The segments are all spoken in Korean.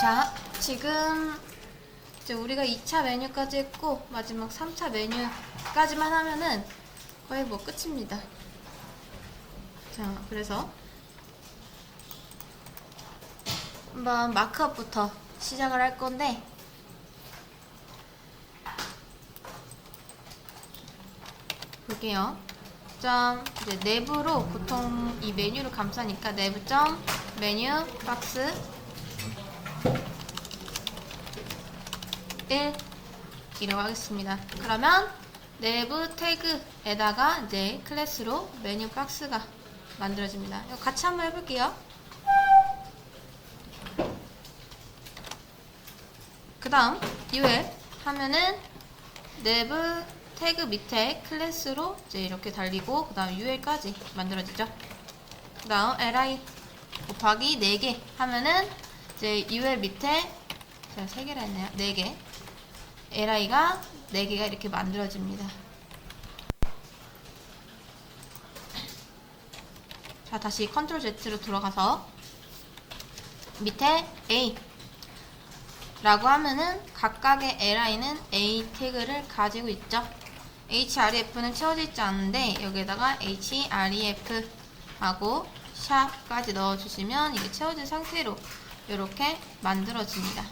자, 지금 이제 우리가 2차 메뉴까지 했고 마지막 3차 메뉴까지만 하면은 거의 뭐 끝입니다. 자, 그래서 한번 마크업부터 시작을 할 건데 볼게요. 점 이제 내부로 보통 이 메뉴를 감싸니까 내부 점 메뉴 박스 1 이라고 하겠습니다. 그러면 내부 태그에다가 이제 클래스로 메뉴 박스가 만들어집니다. 이거 같이 한번 해볼게요. 그 다음 UL 하면은 내부 태그 밑에 클래스로 이제 이렇게 달리고 그 다음 UL까지 만들어지죠. 그 다음 li 곱하기 4개 하면은 이제 UL 밑에 제가 3개라 했네요. 4개 li가 4개가 이렇게 만들어집니다. 자, 다시 컨트롤 Z로 들어가서 밑에 A 라고 하면은 각각의 li는 A 태그를 가지고 있죠. href는 채워져 있지 않은데 여기에다가 href 하고 샵까지 넣어주시면 이게 채워진 상태로 이렇게 만들어집니다.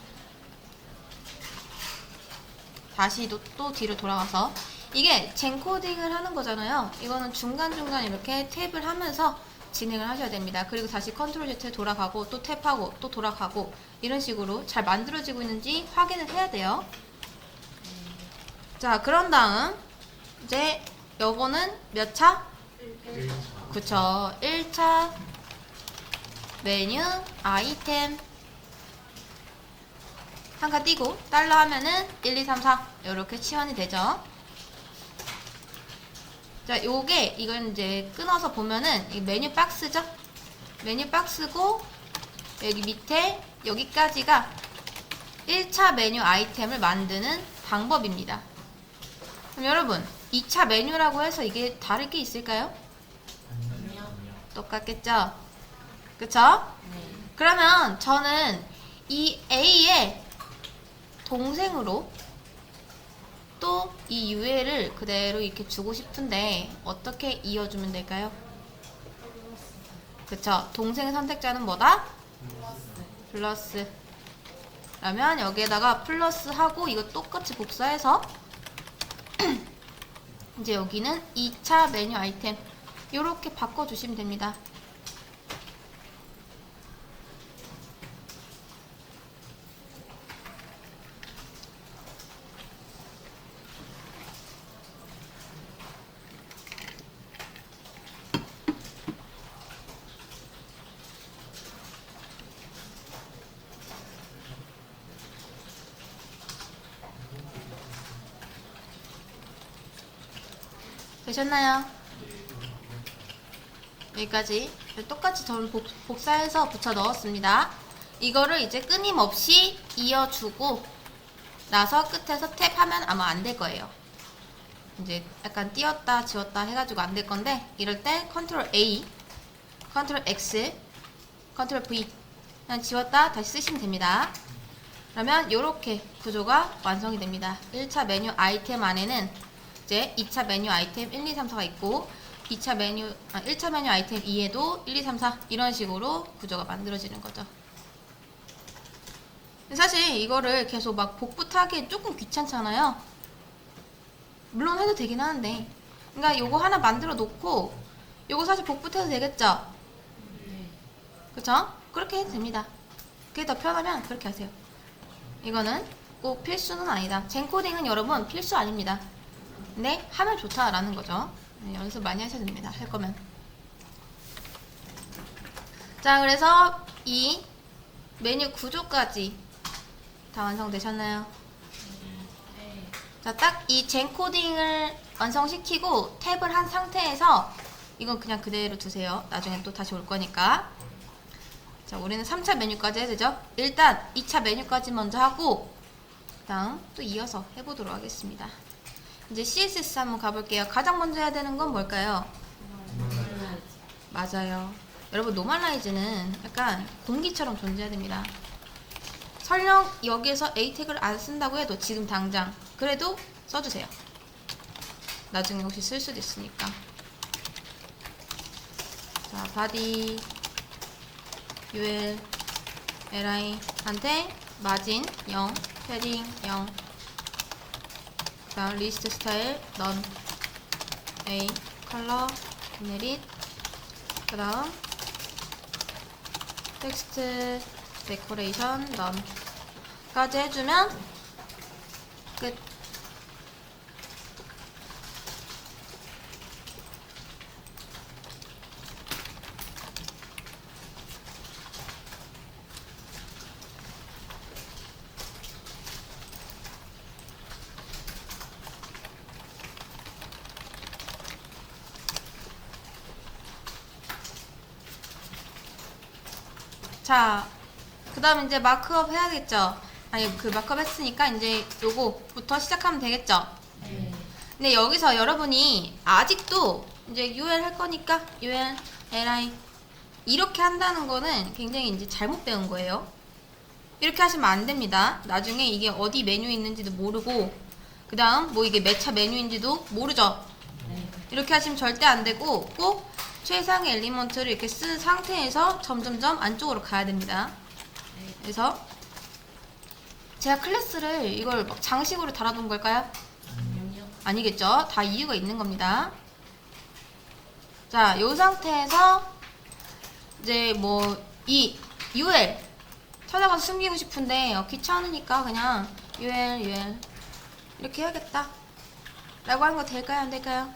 다시 또 뒤로 돌아가서 이게 젠코딩을 하는 거잖아요. 이거는 중간중간 이렇게 탭을 하면서 진행을 하셔야 됩니다. 그리고 다시 컨트롤 Z에 돌아가고 또 탭하고 또 돌아가고 이런 식으로 잘 만들어지고 있는지 확인을 해야 돼요. 자, 그런 다음 이제 요거는 몇 차? 1차. 그쵸. 1차 메뉴 아이템 한 칸 띄고 달러 하면은 1, 2, 3, 4 이렇게 치환이 되죠. 자, 요게 이건 이제 끊어서 보면은 이 메뉴 박스죠. 메뉴 박스고 여기 밑에 여기까지가 1차 메뉴 아이템을 만드는 방법입니다. 그럼 여러분 2차 메뉴라고 해서 이게 다를 게 있을까요? 아니요. 똑같겠죠? 그쵸? 네. 그러면 저는 이 A의 동생으로 또 이 UL을 그대로 이렇게 주고 싶은데 어떻게 이어주면 될까요? 그쵸? 동생 선택자는 뭐다? 플러스. 그러면 여기에다가 플러스 하고 이거 똑같이 복사해서 이제 여기는 2차 메뉴 아이템 이렇게 바꿔주시면 됩니다. 되셨나요? 여기까지 똑같이 저는 복사해서 붙여 넣었습니다. 이거를 이제 끊임없이 이어주고 나서 끝에서 탭하면 아마 안 될 거예요. 이제 약간 띄었다 지웠다 해가지고 안 될 건데 이럴 때 컨트롤 A, 컨트롤 X, 컨트롤 V 그냥 지웠다 다시 쓰시면 됩니다. 그러면 이렇게 구조가 완성이 됩니다. 1차 메뉴 아이템 안에는 이제 2차 메뉴 아이템 1, 2, 3, 4가 있고 1차 메뉴 아이템 2에도 1, 2, 3, 4 이런 식으로 구조가 만들어지는 거죠. 사실 이거를 계속 막 복붙하기 조금 귀찮잖아요. 물론 해도 되긴 하는데 그러니까 요거 하나 만들어 놓고 요거 사실 복붙해도 되겠죠? 네. 그쵸? 그렇게 해도 됩니다. 그게 더 편하면 그렇게 하세요. 이거는 꼭 필수는 아니다. 젠코딩은 여러분 필수 아닙니다. 근데 하면 좋다라는 거죠. 네, 연습 많이 하셔야 됩니다. 할 거면. 자, 그래서 이 메뉴 구조까지 다 완성되셨나요? 네. 자, 딱 이 젠코딩을 완성시키고 탭을 한 상태에서 이건 그냥 그대로 두세요. 나중에 또 다시 올 거니까. 자, 우리는 3차 메뉴까지 해야 되죠? 일단 2차 메뉴까지 먼저 하고 그 다음 또 이어서 해보도록 하겠습니다. 이제 CSS 한번 가볼게요. 가장 먼저 해야 되는 건 뭘까요? 맞아요. 여러분 노멀라이즈는 약간 공기처럼 존재해야 됩니다. 설령 여기에서 A 태그를 안 쓴다고 해도 지금 당장 그래도 써주세요. 나중에 혹시 쓸 수도 있으니까. 자, body ul li 한테 마진 0, 패딩 0. 그다음 리스트 스타일 none, a 컬러 generate. 그다음 텍스트 데코레이션 none까지 해주면 끝. 자, 그 다음 이제 마크업 해야겠죠? 아니, 그 마크업 했으니까 이제 요거부터 시작하면 되겠죠? 네. 근데 여기서 여러분이 아직도 이제 UL 할 거니까 UL, LI 이렇게 한다는 거는 굉장히 이제 잘못 배운 거예요. 이렇게 하시면 안 됩니다. 나중에 이게 어디 메뉴 있는지도 모르고, 그 다음 뭐 이게 몇 차 메뉴인지도 모르죠? 네. 이렇게 하시면 절대 안 되고, 꼭 최상의 엘리먼트를 이렇게 쓴 상태에서 점점점 안쪽으로 가야 됩니다. 네. 그래서 제가 클래스를 이걸 막 장식으로 달아둔 걸까요? 아니요. 아니겠죠? 다 이유가 있는 겁니다. 자, 이 상태에서 이제 뭐 이 UL 찾아가서 숨기고 싶은데 귀찮으니까 그냥 UL 이렇게 해야겠다 라고 하는 거 될까요? 안 될까요?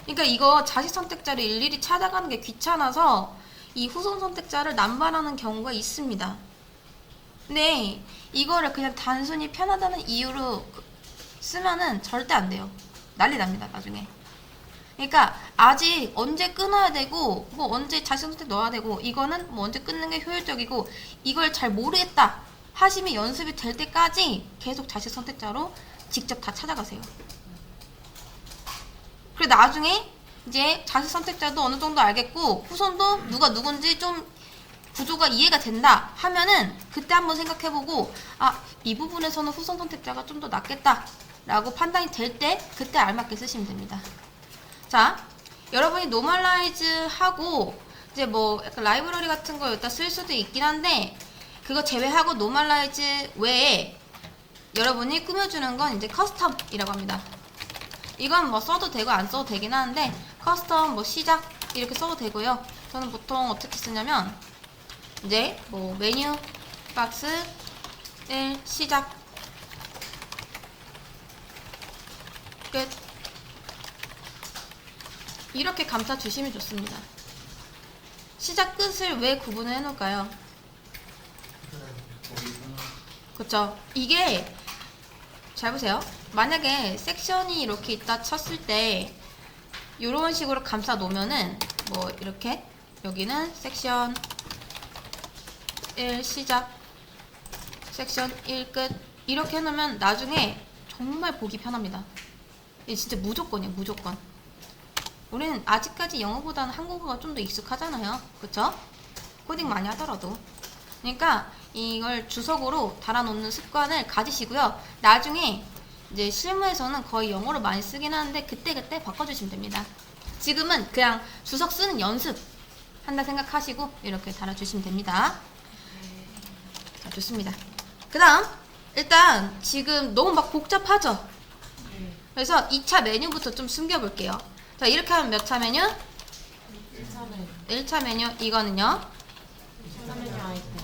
그러니까 이거 자식 선택자를 일일이 찾아가는 게 귀찮아서 이 후손 선택자를 남발하는 경우가 있습니다. 근데 이거를 그냥 단순히 편하다는 이유로 쓰면은 절대 안 돼요. 난리 납니다, 나중에. 그러니까 아직 언제 끊어야 되고 뭐 언제 자식 선택 넣어야 되고 이거는 뭐 언제 끊는 게 효율적이고 이걸 잘 모르겠다 하시면 연습이 될 때까지 계속 자식 선택자로 직접 다 찾아가세요. 그리고 나중에 이제 자식 선택자도 어느 정도 알겠고 후손도 누가 누군지 좀 구조가 이해가 된다 하면은 그때 한번 생각해보고 아, 이 부분에서는 후손 선택자가 좀 더 낫겠다 라고 판단이 될 때 그때 알맞게 쓰시면 됩니다. 자, 여러분이 노멀라이즈 하고 이제 뭐 약간 라이브러리 같은 거 여기다 쓸 수도 있긴 한데 그거 제외하고 노멀라이즈 외에 여러분이 꾸며주는 건 이제 커스텀이라고 합니다. 이건 뭐 써도 되고 안 써도 되긴 하는데 커스텀 뭐 시작 이렇게 써도 되고요. 저는 보통 어떻게 쓰냐면 이제 뭐 메뉴 박스 1 시작 끝 이렇게 감싸 주시면 좋습니다. 시작 끝을 왜 구분을 해 놓을까요? 그쵸. 이게 잘 보세요. 만약에 섹션이 이렇게 있다 쳤을 때 이런 식으로 감싸 놓으면은 뭐 이렇게 여기는 섹션 1 시작 섹션 1 끝 이렇게 해놓으면 나중에 정말 보기 편합니다. 이게 진짜 무조건이에요. 무조건. 우리는 아직까지 영어보다는 한국어가 좀 더 익숙하잖아요. 그쵸? 코딩 많이 하더라도. 그러니까 이걸 주석으로 달아놓는 습관을 가지시고요. 나중에 이제 실무에서는 거의 영어로 많이 쓰긴 하는데 그때그때 바꿔주시면 됩니다. 지금은 그냥 주석 쓰는 연습 한다 생각하시고 이렇게 달아주시면 됩니다. 자, 좋습니다. 그 다음 일단 지금 너무 막 복잡하죠? 네. 그래서 2차 메뉴부터 좀 숨겨볼게요. 자, 이렇게 하면 몇 차 메뉴? 1차는 1차 메뉴. 이거는요? 1차는 아이템.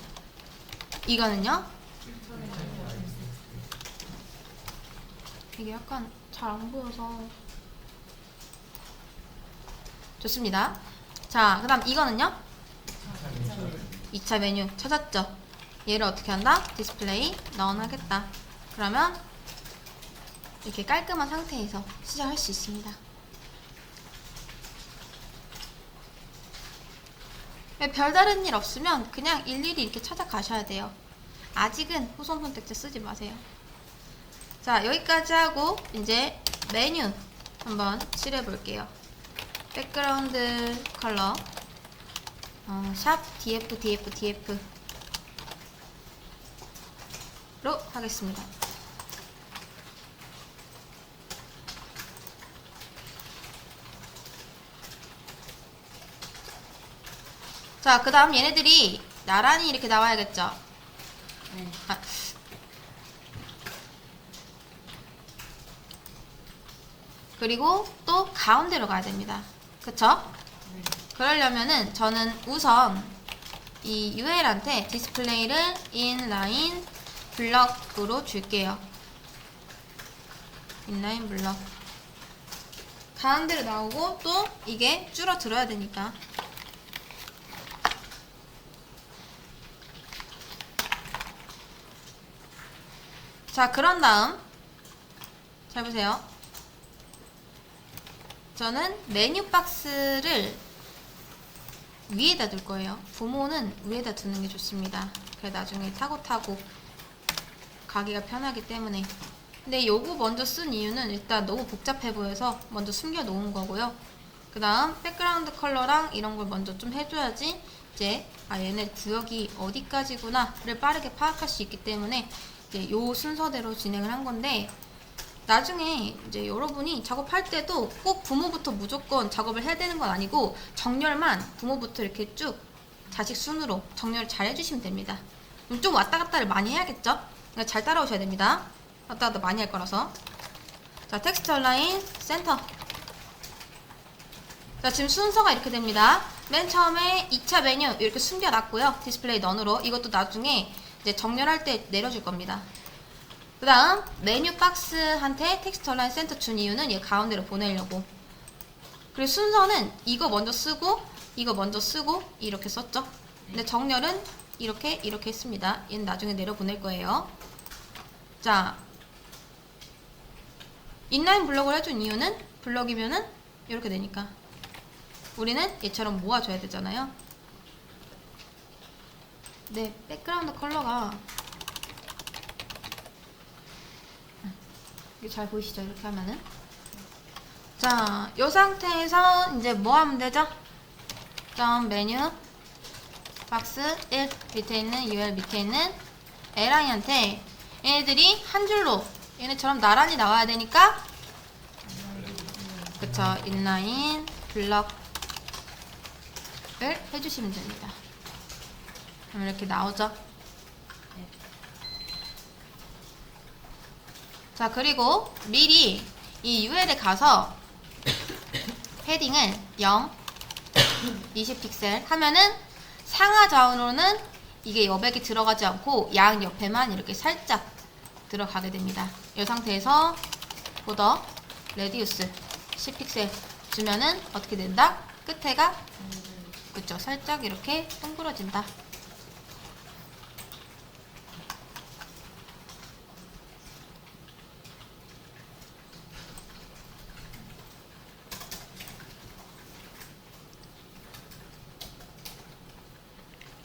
이거는요? 이게 약간 잘 안 보여서 좋습니다. 자, 그 다음 이거는요? 2차 메뉴 찾았죠? 얘를 어떻게 한다? 디스플레이 none 하겠다. 그러면 이렇게 깔끔한 상태에서 시작할 수 있습니다. 별다른 일 없으면 그냥 일일이 이렇게 찾아가셔야 돼요. 아직은 후손 선택자 쓰지 마세요. 자, 여기까지 하고 이제 메뉴 한번 칠해 볼게요. 백그라운드 컬러 샵 df 하겠습니다. 자, 그 다음 얘네들이 나란히 이렇게 나와야겠죠? 네. 아. 그리고 또 가운데로 가야 됩니다. 그쵸? 네. 그러려면은 저는 우선 이 UL한테 디스플레이를 인라인 블럭으로 줄게요. 인라인 블럭. 가운데로 나오고 또 이게 줄어들어야 되니까. 자, 그런 다음 잘 보세요. 저는 메뉴 박스를 위에다 둘 거예요. 부모는 위에다 두는 게 좋습니다. 그래 나중에 타고 가기가 편하기 때문에. 근데 요거 먼저 쓴 이유는 일단 너무 복잡해 보여서 먼저 숨겨 놓은 거고요. 그 다음 백그라운드 컬러랑 이런 걸 먼저 좀 해줘야지 이제 얘네 구역이 어디까지구나를 빠르게 파악할 수 있기 때문에 이제 요 순서대로 진행을 한 건데, 나중에 이제 여러분이 작업할 때도 꼭 부모부터 무조건 작업을 해야 되는 건 아니고 정렬만 부모부터 이렇게 쭉 자식 순으로 정렬을 잘 해주시면 됩니다. 그럼 좀 왔다 갔다를 많이 해야겠죠? 그러니까 잘 따라오셔야 됩니다. 왔다 갔다 많이 할 거라서. 자, 텍스트 얼라인 센터. 자, 지금 순서가 이렇게 됩니다. 맨 처음에 2차 메뉴 이렇게 숨겨놨고요. 디스플레이 넌으로. 이것도 나중에 이제 정렬할 때 내려줄 겁니다. 그 다음 메뉴 박스한테 텍스트 얼라인 센터 준 이유는 얘 가운데로 보내려고. 그리고 순서는 이거 먼저 쓰고 이거 먼저 쓰고 이렇게 썼죠. 근데 정렬은 이렇게 했습니다. 얘는 나중에 내려보낼 거예요. 자, 인라인 블럭을 해준 이유는 블럭이면은 이렇게 되니까 우리는 얘처럼 모아줘야 되잖아요. 네, 백그라운드 컬러가 이게 잘 보이시죠? 이렇게 하면은. 자, 이 상태에서 이제 뭐 하면 되죠? 점 메뉴 박스 1 밑에 있는 UL 밑에 있는 LI한테 얘네들이 한 줄로 얘네처럼 나란히 나와야 되니까, 그쵸, 인라인 블럭을 해주시면 됩니다. 그럼 이렇게 나오죠? 자, 그리고 미리 이 UL에 가서 패딩을 0, 20픽셀 하면은 상하 좌우로는 이게 여백이 들어가지 않고 양 옆에만 이렇게 살짝 들어가게 됩니다. 이 상태에서 보더 레디우스 10픽셀 주면은 어떻게 된다? 끝에가 그쵸, 살짝 이렇게 동그러진다.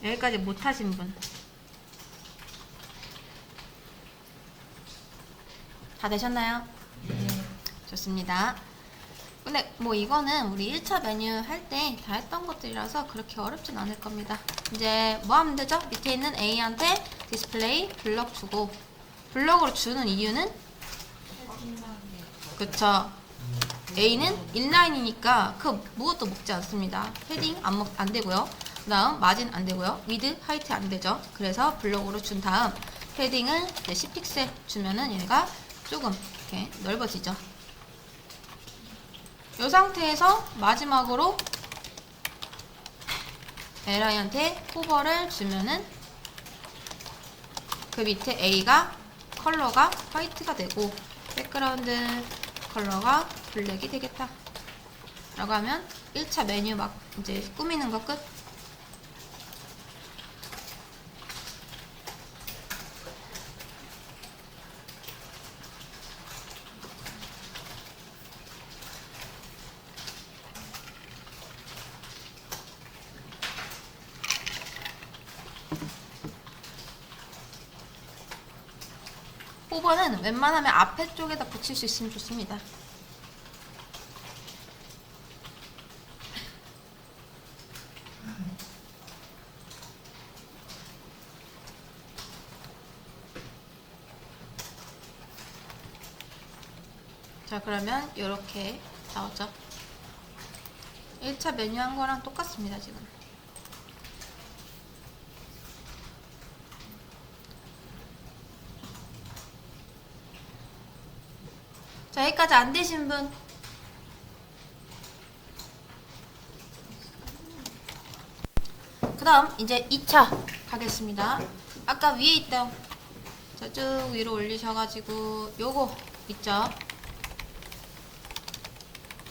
여기까지 못하신 분 다 되셨나요? 네. 좋습니다. 근데 뭐 이거는 우리 1차 메뉴 할 때 다 했던 것들이라서 그렇게 어렵진 않을 겁니다. 이제 뭐 하면 되죠? 밑에 있는 A한테 디스플레이 블럭 주고, 블럭으로 주는 이유는 그쵸, A는 인라인이니까 그 무엇도 먹지 않습니다. 패딩 안 되고요. 그 다음 마진 안 되고요. 위드, 하이트 안 되죠. 그래서 블럭으로 준 다음 패딩을 이제 10픽셀 주면은 얘가 조금 이렇게 넓어지죠. 이 상태에서 마지막으로 LI한테 호버를 주면은 그 밑에 A가 컬러가 화이트가 되고 백그라운드 컬러가 블랙이 되겠다 라고 하면 1차 메뉴 막 이제 꾸미는 거 끝. 호버는 웬만하면 앞에 쪽에다 붙일 수 있으면 좋습니다. 자, 그러면 이렇게 나오죠. 1차 메뉴 한 거랑 똑같습니다, 지금. 자, 여기까지 안 되신 분. 그 다음 이제 2차 가겠습니다. 아까 위에 있던 자, 쭉 위로 올리셔가지고 요거 있죠?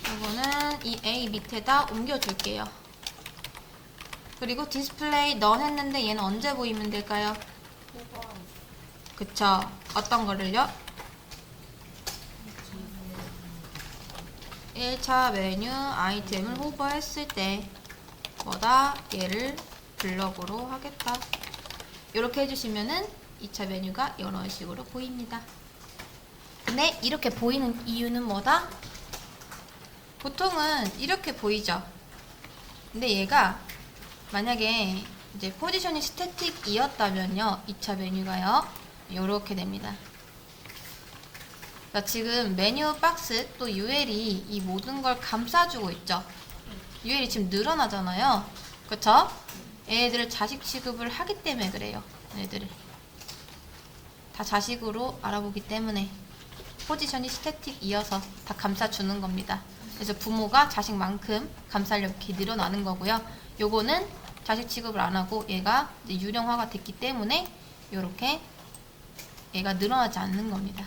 요거는 이 A 밑에다 옮겨줄게요. 그리고 디스플레이 넌 했는데 얘는 언제 보이면 될까요? 그쵸? 어떤 거를요? 1차 메뉴 아이템을 호버했을 때 뭐다? 얘를 블럭으로 하겠다. 이렇게 해주시면은 2차 메뉴가 이런 식으로 보입니다. 근데 이렇게 보이는 이유는 뭐다? 보통은 이렇게 보이죠. 근데 얘가 만약에 이제 포지션이 스태틱이었다면요, 2차 메뉴가요, 이렇게 됩니다. 자, 지금 메뉴 박스 또 UL이 이 모든 걸 감싸주고 있죠. UL이 지금 늘어나잖아요. 그쵸? 얘네들을 자식 취급을 하기 때문에 그래요. 얘네들을 다 자식으로 알아보기 때문에 포지션이 스태틱이어서 다 감싸주는 겁니다. 그래서 부모가 자식만큼 감쌀력이 늘어나는 거고요. 요거는 자식 취급을 안 하고 얘가 이제 유령화가 됐기 때문에 요렇게 얘가 늘어나지 않는 겁니다.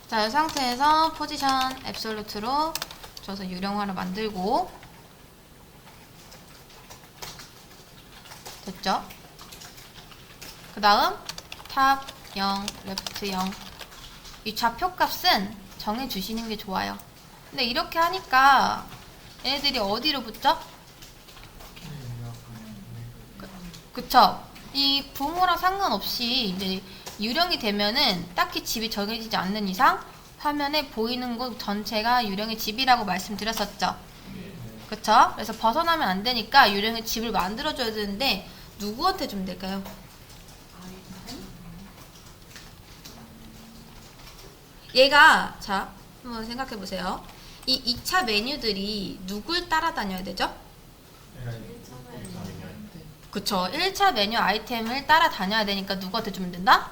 자, 이 상태에서 포지션 앱솔루트로 줘서 유령화를 만들고 됐죠? 그 다음 탑 0, 레프트 0 이 좌표값은 정해주시는 게 좋아요. 근데 이렇게 하니까 얘네들이 어디로 붙죠? 그쵸? 이 부모랑 상관없이 이제 유령이 되면은 딱히 집이 정해지지 않는 이상 화면에 보이는 곳 전체가 유령의 집이라고 말씀드렸었죠. 그쵸? 그래서 벗어나면 안 되니까 유령의 집을 만들어줘야 되는데 누구한테 주면 될까요? 얘가 자 한번 생각해 보세요. 이 2차 메뉴들이 누굴 따라다녀야 되죠? 그쵸. 1차 메뉴 아이템을 따라다녀야 되니까 누구한테 주면 된다?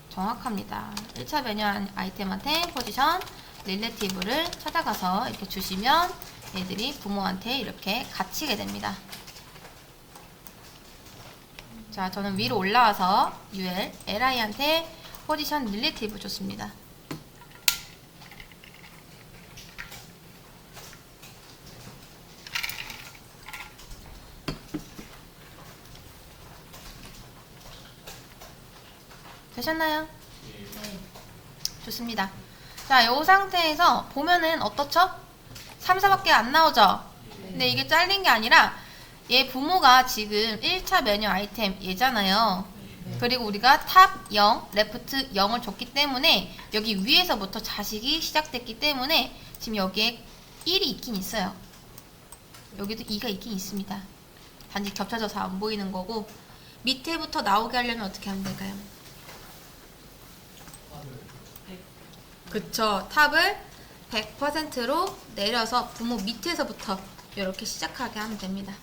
정확합니다. 1차 메뉴 아이템한테 포지션 릴레티브를 찾아가서 이렇게 주시면 얘들이 부모한테 이렇게 갇히게 됩니다. 자, 저는 위로 올라와서 UL, LI한테 포지션 릴레티브 줬습니다. 되셨나요? 네. 좋습니다. 자, 이 상태에서 보면은 어떻죠? 3, 4밖에 안 나오죠? 근데 이게 잘린 게 아니라 얘 부모가 지금 1차 메뉴 아이템 얘잖아요. 그리고 우리가 탑 0, 레프트 0을 줬기 때문에 여기 위에서부터 자식이 시작됐기 때문에 지금 여기에 1이 있긴 있어요. 여기도 2가 있긴 있습니다. 단지 겹쳐져서 안 보이는 거고 밑에부터 나오게 하려면 어떻게 하면 될까요? 그쵸. 탑을 100%로 내려서 부모 밑에서부터 이렇게 시작하게 하면 됩니다.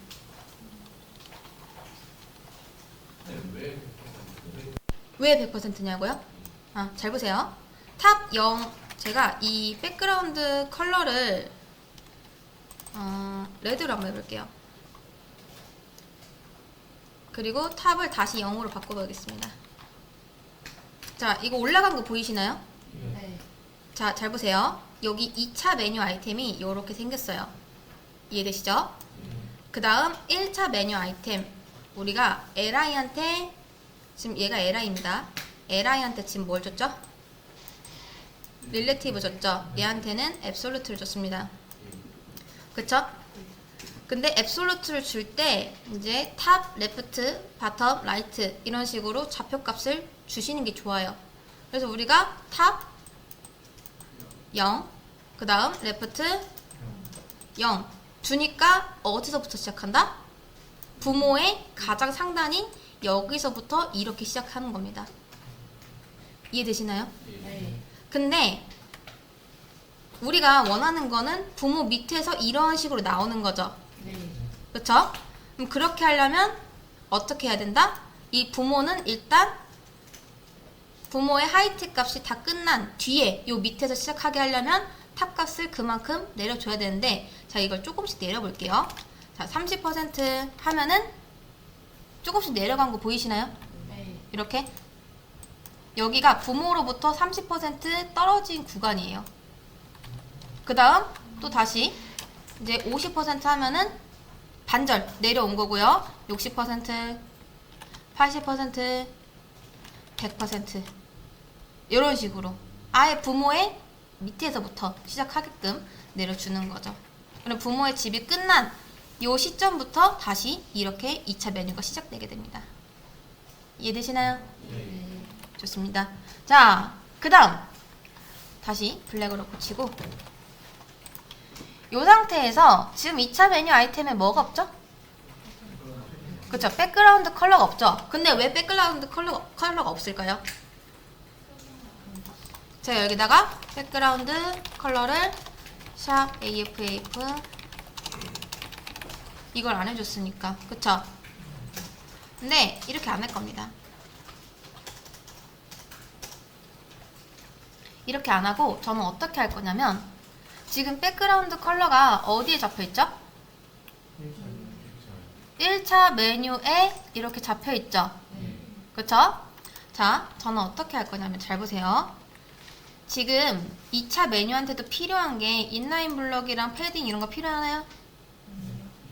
왜 100%냐고요? 아, 잘 보세요. 탑 0, 제가 이 백그라운드 컬러를 레드로 한번 해볼게요. 그리고 탑을 다시 0으로 바꿔보겠습니다. 자, 이거 올라간 거 보이시나요? 네. 자, 잘 보세요. 여기 2차 메뉴 아이템이 이렇게 생겼어요. 이해되시죠? 그 다음 1차 메뉴 아이템 우리가 LI한테 지금 얘가 LI입니다. LI한테 지금 뭘 줬죠? 릴레티브 줬죠? 얘한테는 앱솔루트를 줬습니다. 그쵸? 근데 앱솔루트를 줄 때 이제 탑, 레프트, 바텀, 라이트 이런 식으로 좌표값을 주시는 게 좋아요. 그래서 우리가 탑 0, 그 다음 레프트 0 주니까 어디서부터 시작한다? 부모의 가장 상단인 여기서부터 이렇게 시작하는 겁니다. 이해되시나요? 네. 근데 우리가 원하는 거는 부모 밑에서 이런 식으로 나오는 거죠. 네. 그쵸? 그럼 그렇게 하려면 어떻게 해야 된다? 이 부모는 일단 부모의 하이트 값이 다 끝난 뒤에 요 밑에서 시작하게 하려면 탑 값을 그만큼 내려줘야 되는데, 자, 이걸 조금씩 내려볼게요. 자, 30% 하면은 조금씩 내려간 거 보이시나요? 네. 이렇게 여기가 부모로부터 30% 떨어진 구간이에요. 그 다음 또 다시 이제 50% 하면은 반절 내려온 거고요. 60%, 80%, 100% 이런 식으로 아예 부모의 밑에서부터 시작하게끔 내려주는 거죠. 그럼 부모의 집이 끝난 이 시점부터 다시 이렇게 2차 메뉴가 시작되게 됩니다. 이해되시나요? 네. 좋습니다. 자, 그 다음 다시 블랙으로 고치고, 이 상태에서 지금 2차 메뉴 아이템에 뭐가 없죠? 그쵸, 백그라운드 컬러가 없죠. 근데 왜 백그라운드 컬러가 없을까요? 제가 여기다가 백그라운드 컬러를 샵 AFAF 이걸 안 해줬으니까, 그쵸? 근데 이렇게 안 할 겁니다. 이렇게 안 하고 저는 어떻게 할 거냐면, 지금 백그라운드 컬러가 어디에 잡혀있죠? 1차 메뉴에 이렇게 잡혀있죠? 그쵸? 자, 저는 어떻게 할 거냐면, 잘 보세요. 지금 2차 메뉴한테도 필요한 게 인라인 블럭이랑 패딩 이런 거 필요하나요?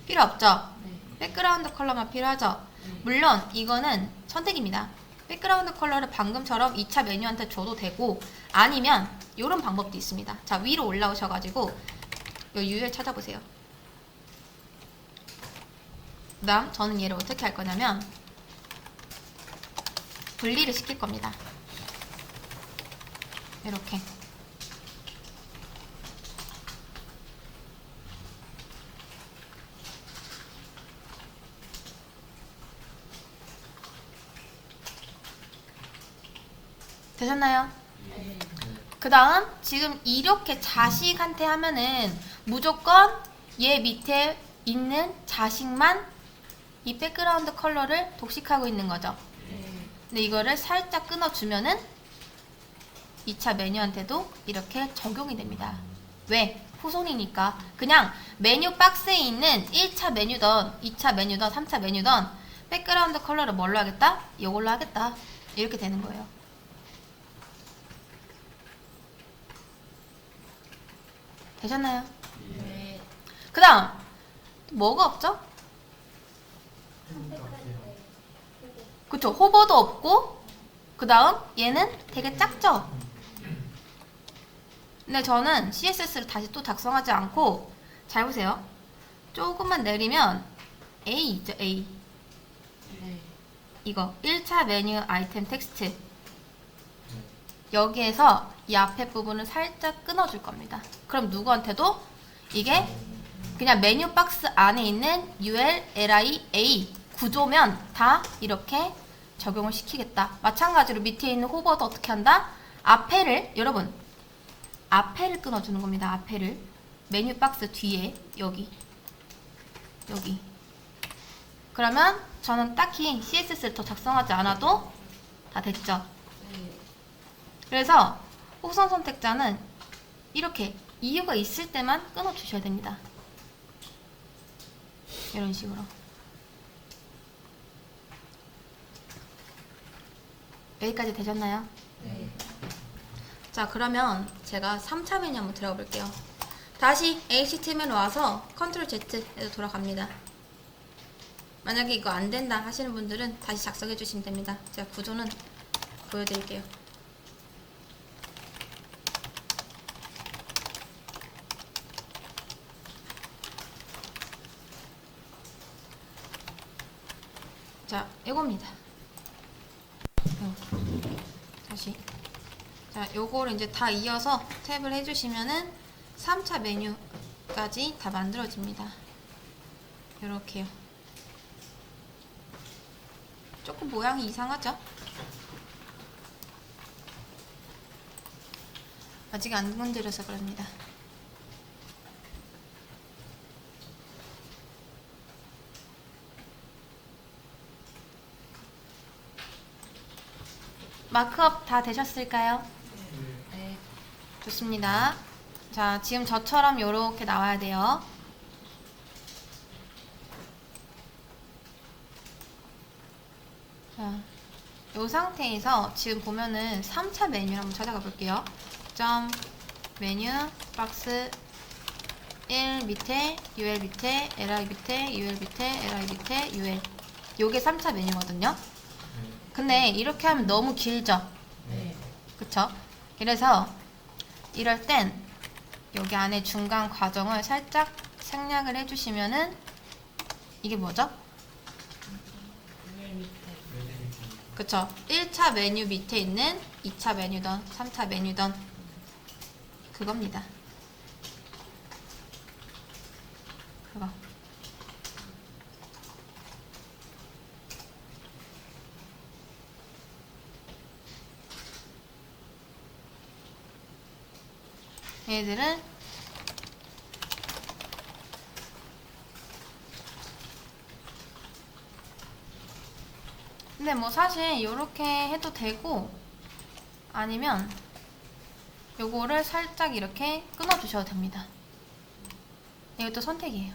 필요 없죠? 네. 백그라운드 컬러만 필요하죠? 물론 이거는 선택입니다. 백그라운드 컬러를 방금처럼 2차 메뉴한테 줘도 되고, 아니면 이런 방법도 있습니다. 자, 위로 올라오셔가지고 이 UL 찾아보세요. 그 다음 저는 얘를 어떻게 할 거냐면 분리를 시킬 겁니다. 이렇게. 되셨나요? 네. 그 다음 지금 이렇게 자식한테 하면은 무조건 얘 밑에 있는 자식만 이 백그라운드 컬러를 독식하고 있는 거죠. 네. 근데 이거를 살짝 끊어주면은 2차 메뉴한테도 이렇게 적용이 됩니다. 왜? 후손이니까. 그냥 메뉴 박스에 있는 1차 메뉴던 2차 메뉴던 3차 메뉴던 백그라운드 컬러를 뭘로 하겠다? 이걸로 하겠다. 이렇게 되는 거예요. 되셨나요? 네. 그 다음 뭐가 없죠? 그쵸, 호버도 없고, 그 다음 얘는 되게 작죠? 근데 저는 CSS를 다시 또 작성하지 않고, 잘 보세요. 조금만 내리면 A 있죠, A. 네. 이거 1차 메뉴 아이템 텍스트, 여기에서 이 앞에 부분을 살짝 끊어줄 겁니다. 그럼 누구한테도 이게 그냥 메뉴 박스 안에 있는 UL, LI, A 구조면 다 이렇게 적용을 시키겠다. 마찬가지로 밑에 있는 호버도 어떻게 한다? 앞에를, 여러분, 앞에를 끊어주는 겁니다. 앞에를. 메뉴 박스 뒤에, 여기. 그러면 저는 딱히 CSS를 더 작성하지 않아도 다 됐죠. 네. 그래서 호선 선택자는 이렇게 이유가 있을 때만 끊어주셔야 됩니다. 이런 식으로. 여기까지 되셨나요? 네. 자, 그러면 제가 3차 메뉴 한번 들어가 볼게요. 다시 HTML 와서 컨트롤 Z에서 돌아갑니다. 만약에 이거 안 된다 하시는 분들은 다시 작성해 주시면 됩니다. 제가 구조는 보여드릴게요. 자, 이겁니다. 다시. 자, 요거를 이제 다 이어서 탭을 해주시면은 3차 메뉴까지 다 만들어집니다. 요렇게요. 조금 모양이 이상하죠? 아직 안 건드려서 그럽니다. 마크업 다 되셨을까요? 네. 좋습니다. 자, 지금 저처럼 요렇게 나와야 돼요. 자, 요 상태에서 지금 보면은 3차 메뉴를 한번 찾아가 볼게요. 점 메뉴 박스 1 밑에 UL 밑에 LI 밑에 UL 밑에 LI 밑에 UL 요게 3차 메뉴거든요. 근데 이렇게 하면 너무 길죠? 네. 그쵸? 그래서 이럴 땐 여기 안에 중간 과정을 살짝 생략을 해주시면은 이게 뭐죠? 물 밑에. 그쵸? 1차 메뉴 밑에 있는 2차 메뉴던 3차 메뉴던 그겁니다. 그거. 얘들은 근데 뭐 사실 요렇게 해도 되고 아니면 요거를 살짝 이렇게 끊어 주셔도 됩니다. 이것도 선택이에요.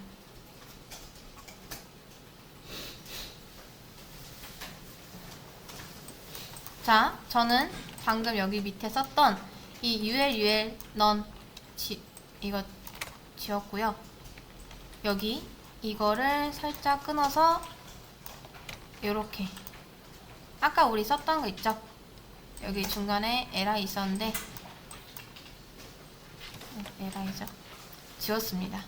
자, 저는 방금 여기 밑에 썼던 이 UL 넌 이거 지웠고요. 여기 이거를 살짝 끊어서 요렇게 아까 우리 썼던 거 있죠? 여기 중간에 LI 있었는데 LI죠. 지웠습니다.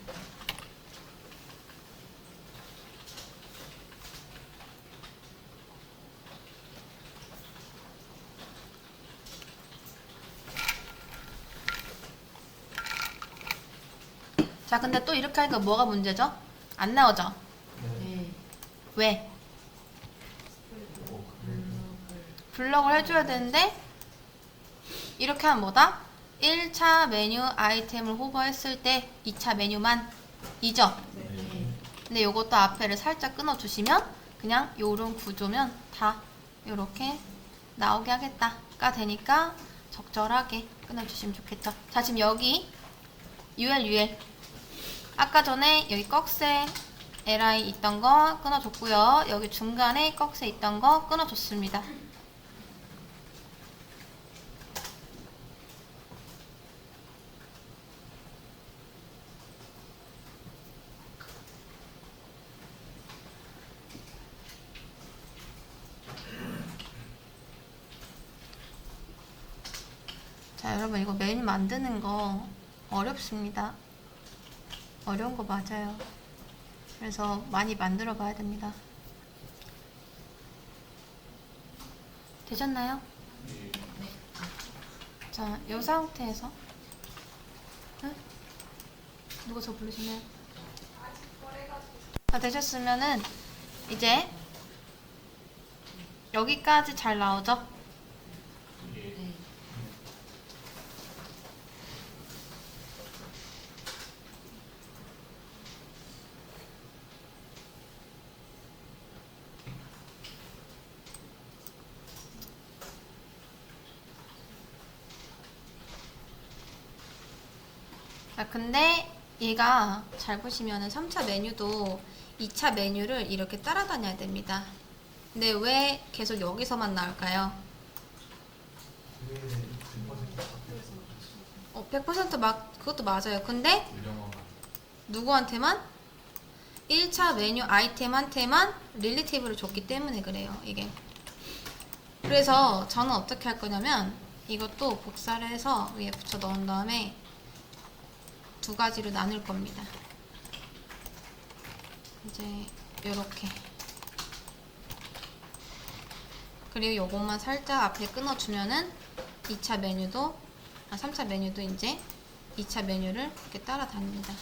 자, 근데 또 이렇게 하니까 뭐가 문제죠? 안 나오죠? 네. 왜? 블록을. 블럭을 해줘야 되는데 이렇게 하면 뭐다? 1차 메뉴 아이템을 호버했을 때 2차 메뉴만 이죠? 네. 근데 요것도 앞에를 살짝 끊어주시면 그냥 요런 구조면 다 요렇게 나오게 하겠다가 되니까 적절하게 끊어주시면 좋겠죠. 자, 지금 여기 UL 아까 전에 여기 꺽쇠 LI 있던 거 끊어줬고요. 여기 중간에 꺽쇠 있던 거 끊어줬습니다. 자, 여러분 이거 메뉴 만드는 거 어렵습니다. 어려운 거 맞아요. 그래서 많이 만들어 봐야 됩니다. 되셨나요? 자, 이 상태에서 응? 누가 저 부르시나요? 자, 되셨으면은 이제 여기까지 잘 나오죠? 네. 자, 근데 얘가 잘 보시면은 3차 메뉴도 2차 메뉴를 이렇게 따라다녀야 됩니다. 근데 왜 계속 여기서만 나올까요? 100% 그것도 맞아요. 근데 누구한테만? 1차 메뉴 아이템한테만 릴리티브를 줬기 때문에 그래요, 이게. 그래서 저는 어떻게 할 거냐면 이것도 복사를 해서 위에 붙여 넣은 다음에 두 가지로 나눌 겁니다. 이제 요렇게. 그리고 요것만 살짝 앞에 끊어주면은 2차 메뉴도 3차 메뉴도 이제 2차 메뉴를 이렇게 따라다닙니다.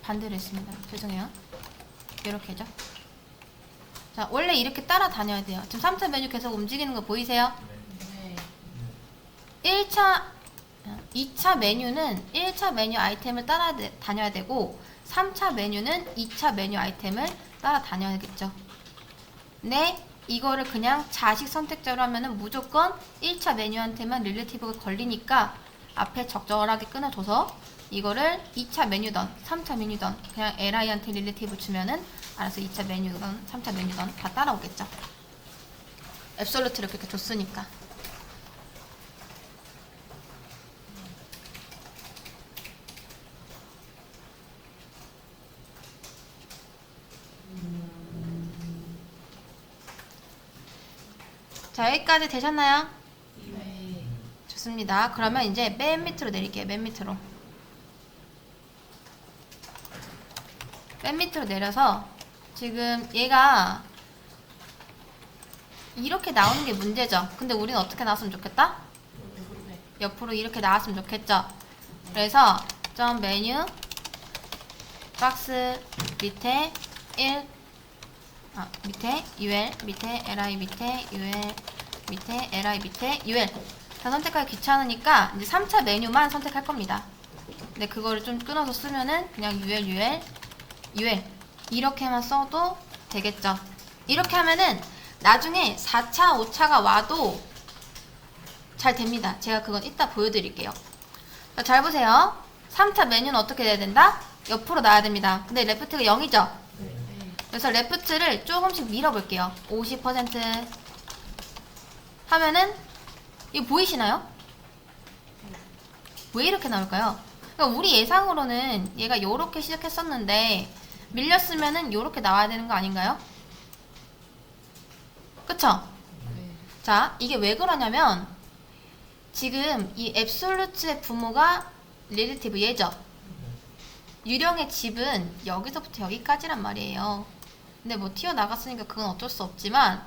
반대로 했습니다. 죄송해요. 이렇게죠. 자, 원래 이렇게 따라다녀야 돼요. 지금 3차 메뉴 계속 움직이는 거 보이세요? 네. 1차, 2차 메뉴는 1차 메뉴 아이템을 따라다녀야 되고 3차 메뉴는 2차 메뉴 아이템을 따라다녀야겠죠. 근데 이거를 그냥 자식 선택자로 하면은 무조건 1차 메뉴한테만 릴레이티브가 걸리니까 앞에 적절하게 끊어줘서 이거를 2차 메뉴던 3차 메뉴던 그냥 li한테 릴레이티브 주면은 알아서 2차 메뉴던 3차 메뉴던 다 따라오겠죠. 앱솔루트를 그렇게 줬으니까. 자, 여기까지 되셨나요? 네. 좋습니다. 그러면 이제 맨 밑으로 내릴게요. 맨 밑으로. 맨 밑으로 내려서 지금 얘가 이렇게 나오는 게 문제죠. 근데 우리는 어떻게 나왔으면 좋겠다? 네. 옆으로 이렇게 나왔으면 좋겠죠. 그래서 점 메뉴 박스 밑에 1 밑에 UL 밑에 LI 밑에 UL 밑에 LI 밑에 UL 다 선택하기 귀찮으니까 이제 3차 메뉴만 선택할 겁니다. 근데 그거를 좀 끊어서 쓰면은 그냥 UL 이렇게만 써도 되겠죠. 이렇게 하면은 나중에 4차 5차가 와도 잘 됩니다. 제가 그건 이따 보여드릴게요. 자, 잘 보세요. 3차 메뉴는 어떻게 돼야 된다? 옆으로 놔야 됩니다. 근데 레프트가 0이죠. 네. 그래서 레프트를 조금씩 밀어볼게요. 50% 하면은 이거 보이시나요? 왜 이렇게 나올까요? 그러니까 우리 예상으로는 얘가 요렇게 시작했었는데 밀렸으면은 요렇게 나와야 되는 거 아닌가요? 그쵸? 네. 자, 이게 왜 그러냐면 지금 이 앱솔루트의 부모가 릴레이티브 얘죠? 유령의 집은 여기서부터 여기까지란 말이에요. 근데 뭐 튀어나갔으니까 그건 어쩔 수 없지만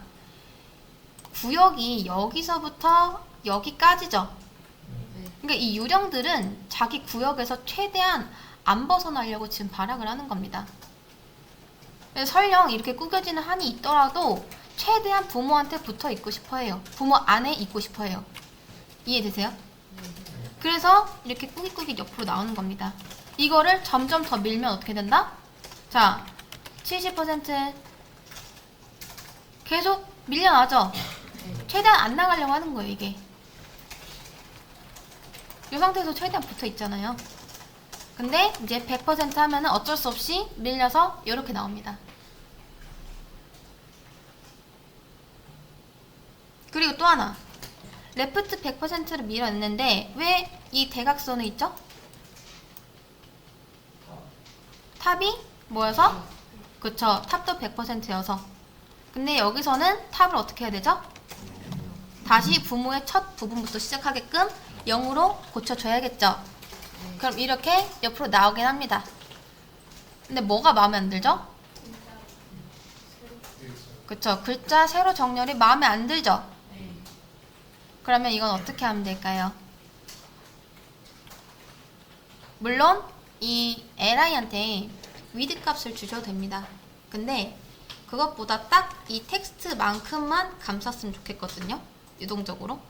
구역이 여기서부터 여기까지죠. 네. 그러니까 이 유령들은 자기 구역에서 최대한 안 벗어나려고 지금 발악을 하는 겁니다. 그래서 설령 이렇게 구겨지는 한이 있더라도 최대한 부모한테 붙어 있고 싶어 해요. 부모 안에 있고 싶어 해요. 이해되세요? 그래서 이렇게 꾸깃꾸깃 옆으로 나오는 겁니다. 이거를 점점 더 밀면 어떻게 된다? 자, 70% 계속 밀려나죠? 최대한 안 나가려고 하는 거예요, 이게. 이 상태에서 최대한 붙어 있잖아요. 근데 이제 100% 하면은 어쩔 수 없이 밀려서 이렇게 나옵니다. 그리고 또 하나. 레프트 100%를 밀어냈는데 왜 이 대각선에 있죠? 탑이 뭐여서? 그쵸, 탑도 100%여서. 근데 여기서는 탑을 어떻게 해야 되죠? 다시 부모의 첫 부분부터 시작하게끔 0으로 고쳐줘야겠죠. 그럼 이렇게 옆으로 나오긴 합니다. 근데 뭐가 마음에 안 들죠? 그쵸, 글자 세로 정렬이 마음에 안 들죠? 그러면 이건 어떻게 하면 될까요? 물론 이 li한테 위드 값을 주셔도 됩니다. 근데 그것보다 딱 이 텍스트만큼만 감쌌으면 좋겠거든요. 유동적으로.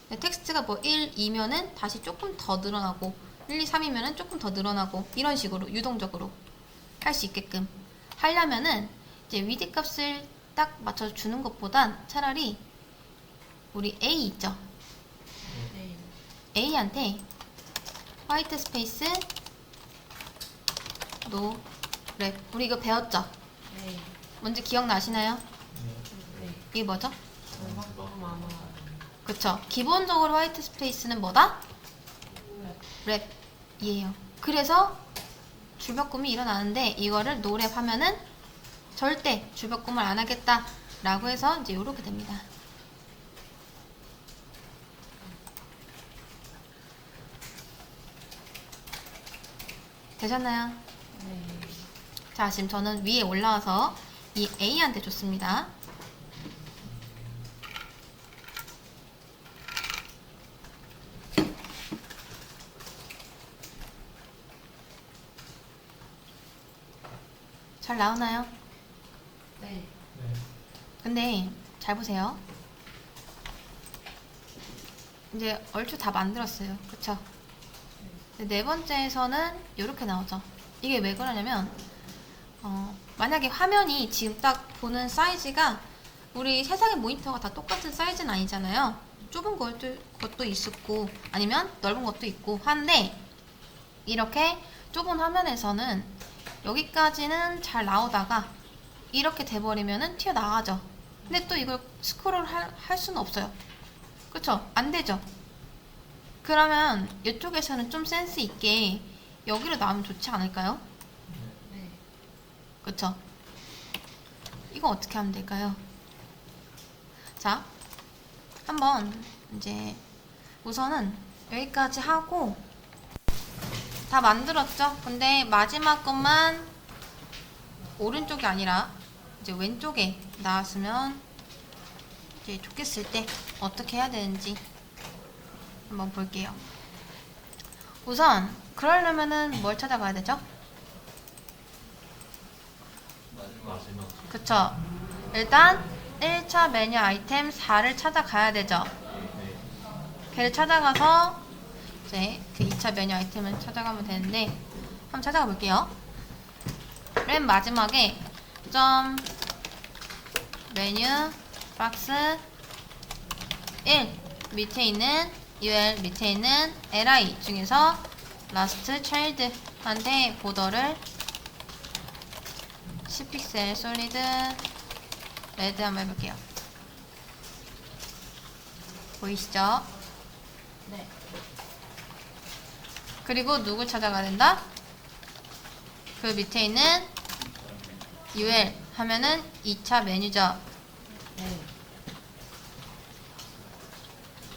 근데 텍스트가 뭐 1, 2면은 다시 조금 더 늘어나고 1, 2, 3이면은 조금 더 늘어나고 이런 식으로 유동적으로 할 수 있게끔 하려면은 이제 위드 값을 딱 맞춰서 주는 것보단 차라리 우리 A 있죠? 네. A한테 화이트 스페이스 노 랩 우리 이거 배웠죠? 네. 뭔지 기억나시나요? 네. 이게 뭐죠? 너무 많아. 그쵸, 기본적으로 화이트 스페이스는 뭐다? 랩이에요. 그래서 줄바꿈이 일어나는데 이거를 노랩 하면은 절대 줄바꿈을 안 하겠다 라고 해서 이제 요렇게 됩니다. 되셨나요? 네. 자, 지금 저는 위에 올라와서 이 A한테 줬습니다. 잘 나오나요? 이제 얼추 다 만들었어요. 그쵸? 네 번째에서는 이렇게 나오죠. 이게 왜 그러냐면 만약에 화면이 지금 딱 보는 사이즈가 우리 세상의 모니터가 다 똑같은 사이즈는 아니잖아요. 좁은 것도 있었고 아니면 넓은 것도 있고 한데 이렇게 좁은 화면에서는 여기까지는 잘 나오다가 이렇게 돼버리면은 튀어나가죠. 근데 또 이걸 스크롤 할 수는 없어요. 그쵸? 안 되죠? 그러면 이쪽에서는 좀 센스 있게 여기로 나오면 좋지 않을까요? 네. 그쵸? 이거 어떻게 하면 될까요? 자, 한번 이제 우선은 여기까지 하고 다 만들었죠? 근데 마지막 것만 오른쪽이 아니라 이제 왼쪽에 나왔으면 이제 좋겠을 때 어떻게 해야 되는지 한번 볼게요. 우선 그러려면은 뭘 찾아가야 되죠? 마지막. 그쵸? 일단 1차 메뉴 아이템 4를 찾아가야 되죠. 네. 걔를 찾아가서 이제 그 2차 메뉴 아이템을 찾아가면 되는데 한번 찾아가 볼게요. 맨 마지막에 점 메뉴 박스 1 밑에 있는 UL 밑에 있는 LI 중에서 라스트 차일드한테 보더를 10픽셀 솔리드 레드 한번 해볼게요. 보이시죠? 네. 그리고 누굴 찾아가야 된다? 그 밑에 있는 UL 하면은 2차 메뉴죠. 네.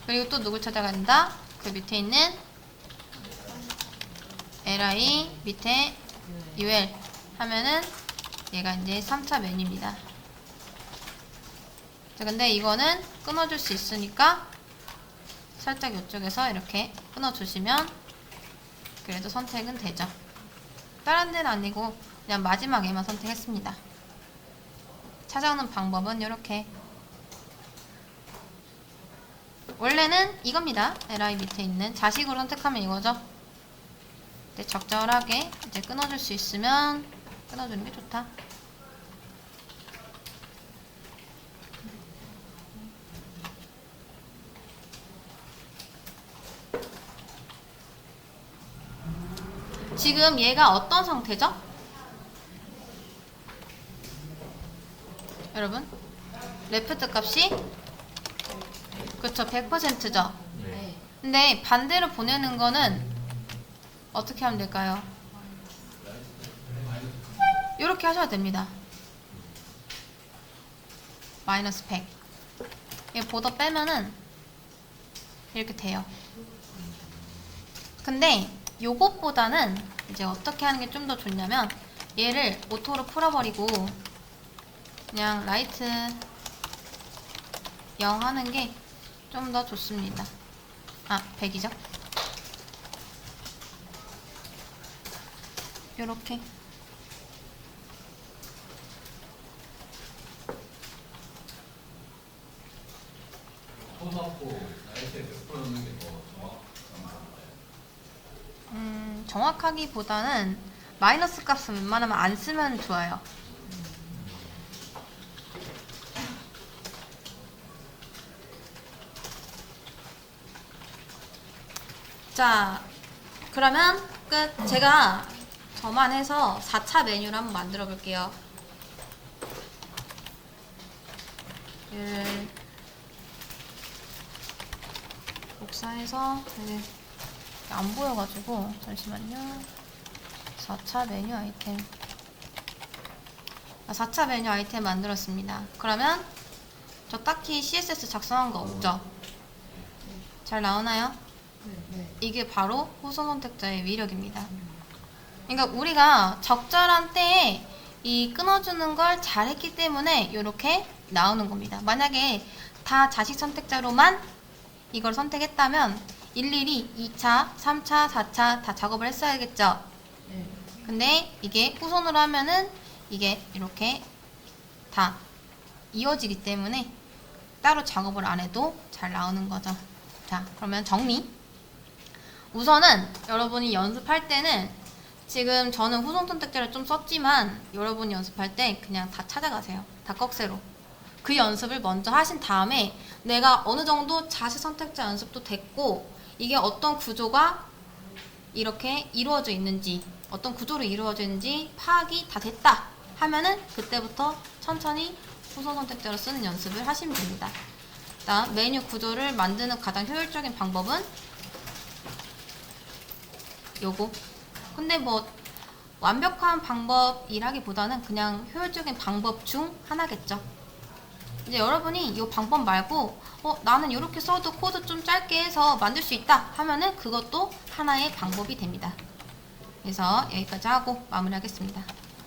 그리고 또 누굴 찾아가야 된다? 그 밑에 있는 LI 밑에 UL 하면은 얘가 이제 3차 메뉴입니다. 자, 근데 이거는 끊어줄 수 있으니까 살짝 이쪽에서 이렇게 끊어주시면 그래도 선택은 되죠. 다른 데는 아니고 그냥 마지막에만 선택했습니다. 찾아오는 방법은 이렇게 원래는 이겁니다. LI 밑에 있는 자식으로 선택하면 이거죠. 근데 적절하게 이제 끊어줄 수 있으면 끊어주는 게 좋다. 지금 얘가 어떤 상태죠? 여러분 레프트 값이 그쵸 100%죠. 네. 근데 반대로 보내는 거는 어떻게 하면 될까요? 이렇게 하셔야 됩니다. 마이너스 100. 이 보더 빼면은 이렇게 돼요. 근데 요것보다는 이제 어떻게 하는 게 좀 더 좋냐면 얘를 오토로 풀어버리고 그냥 라이트 0 하는 게 좀 더 좋습니다. 아, 100이죠? 요렇게. 소사고 나이트에 몇 프로는 게 더 정확한 건가요? 정확하기보다는 마이너스 값은 웬만하면 안 쓰면 좋아요. 자, 그러면 끝. 제가 저만 해서 4차 메뉴를 한번 만들어 볼게요. 얘를 복사해서 이게 안 보여가지고 잠시만요. 4차 메뉴 아이템. 4차 메뉴 아이템 만들었습니다. 그러면 저 딱히 CSS 작성한 거 없죠? 잘 나오나요? 네. 이게 바로 후속 선택자의 위력입니다. 그러니까 우리가 적절한 때에 이 끊어주는 걸 잘했기 때문에 이렇게 나오는 겁니다. 만약에 다 자식 선택자로만 이걸 선택했다면 일일이 2차, 3차, 4차 다 작업을 했어야겠죠. 네. 근데 이게 후손으로 하면은 이게 이렇게 다 이어지기 때문에 따로 작업을 안 해도 잘 나오는 거죠. 자, 그러면 정리. 우선은 여러분이 연습할 때는 지금 저는 후속 선택제를 좀 썼지만 여러분이 연습할 때 그냥 다 찾아가세요. 다 꺽쇠로. 그 연습을 먼저 하신 다음에 내가 어느 정도 자식 선택자 연습도 됐고 이게 어떤 구조가 이렇게 이루어져 있는지 어떤 구조로 이루어져 있는지 파악이 다 됐다 하면은 그때부터 천천히 후속 선택자로 쓰는 연습을 하시면 됩니다. 일단 메뉴 구조를 만드는 가장 효율적인 방법은 요거. 근데 뭐 완벽한 방법이라기보다는 그냥 효율적인 방법 중 하나겠죠. 이제 여러분이 이 방법 말고 나는 이렇게 써도 코드 좀 짧게 해서 만들 수 있다 하면은 그것도 하나의 방법이 됩니다. 그래서 여기까지 하고 마무리하겠습니다.